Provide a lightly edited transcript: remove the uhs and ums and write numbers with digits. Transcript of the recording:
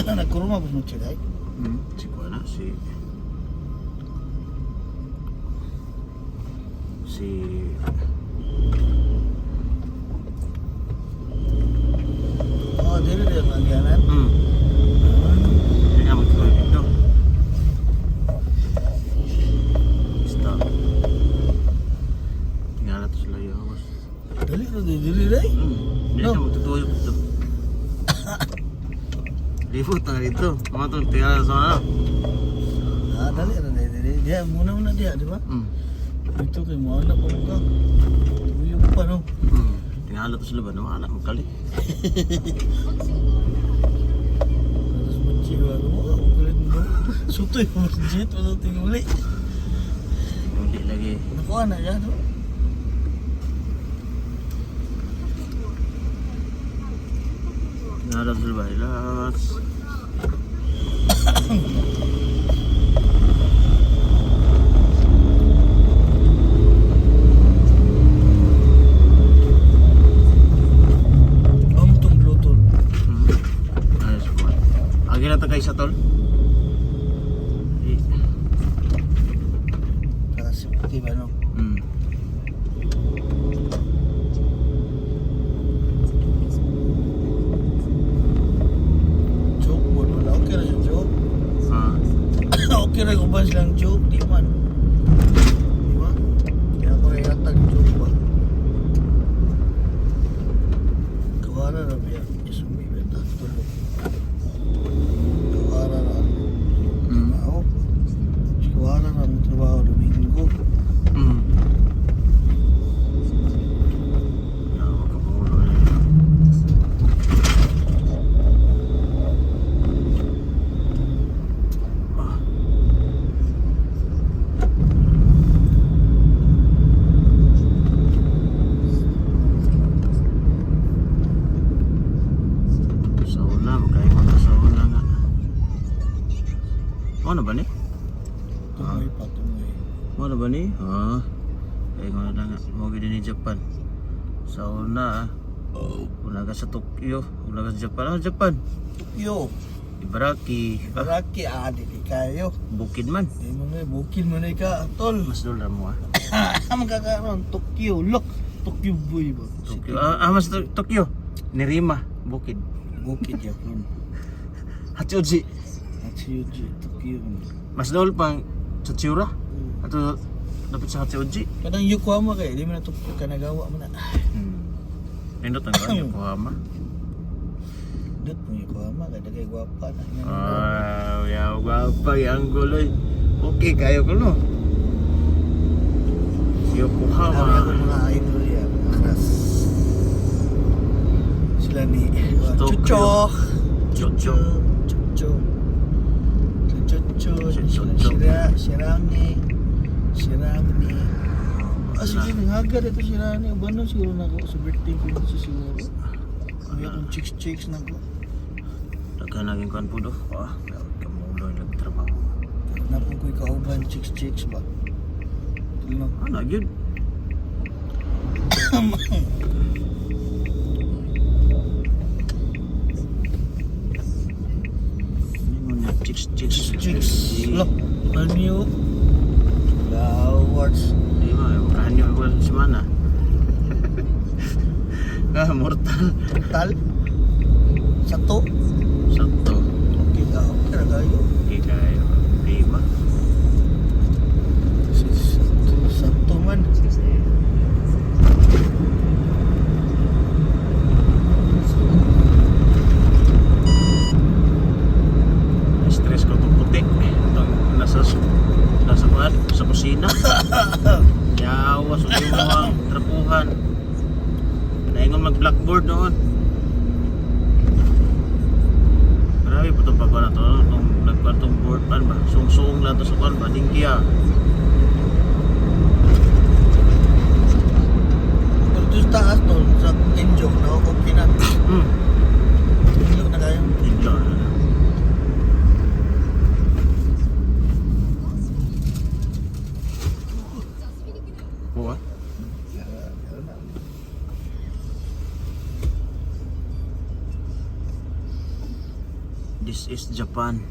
Nagkuruma pa mo siya dahil. Si Kuana, si Oh, dili rin ang langyanan. Hindi nga magtuloy dito. Stop. Tingnan natin sila yung hawas. Dili rin. Hindi No. na magtutuloy dito. Libot na dito. Mga itong tingnan sa ano. Dali rin. Diya, muna diya, di ba? Ito kay mga anak ko ka. Tuyok pa, no? Tingnan natin sila ba? Mga anak magkali. Tapos machiwa ko mo, ako kulit mo. Sutoy mo, jet, wala tingin uli. Hindi lagi. Nakuha na yan, no? Tingnan natin sila ba? Relax. Tong Bluetooth. Ayos po. Agi na tagay sa tol. Kasi, di ba, no? Joke mo, wala. Okay na siya, joke. Okay rin uban silang joke, di man. Di ba? Kaya ko rin yatag joke ba? Kawara na biya. Isumibit na tulog. Kawara na. Ako. Kawara na ang trabaho Domingo. Ano ba ni? Tumoy pa, tumoy. Ano ba ni? Ay nga na nga. Mo gid ni Japan. Sa una una ka sa Tokyo, una ka sa Japan. Japan. Tokyo. Ibaraki. Baraki, di kayo. Bukid man. Di mo nga, bukid mo na ka, tol. Mas dolar mo Magkakaroon, Tokyo. Look, Tokyo boy ba? Tokyo. Mas Tokyo. Nirima, bukid. Bukid Japan. Hachiuji. Hachiuji, Tokyo. Mas dolar pang Tsuchiura. Ato dapat sa Hachiuji. Kadang Yokohama kayo, di mo na Tokyo ka nagawa mo na. Nindot ang gawin Yokohama. Dut mo Yokohama, kada kay gwapa na. Ya gwapa yang guloy. Okay kayo ko no. Yokohama. Kami ako mga idol yan, mga kras. Sila ni Tokyo. Chucho. Chucho. Chucho. Sirami. Sige, nangagad ito Sirami. Bano siguro na ako sa birthday ko dito siguro. May akong chicks na ko. Daga naging kan po do. Kamulo yung nagtrabaho. Napong ko'y kauban chicks ba? Tulong. Nagyod. Chicks. Look, anyo. Flowers. Di ba, anyo ko si Mana. Mortal. Tal. Satu. Sakto. Okay ka kayo. Di kayo. Di ba? Satu man. Stress ko itong puti. Itong nasa kuhan, sa kusina. Yawas o yung mga trapuhan. Naingon mag-blackboard noon. Marami po itong pagkuhan na ito. Itong nagkuhan itong board pan ba? Sung-sung lang ito sa kuhan ba? Dingkya. Pero ito sa taas to, sa enjok na ako na. Enjok na kayo. Tinglo. Buwa? This is Japan.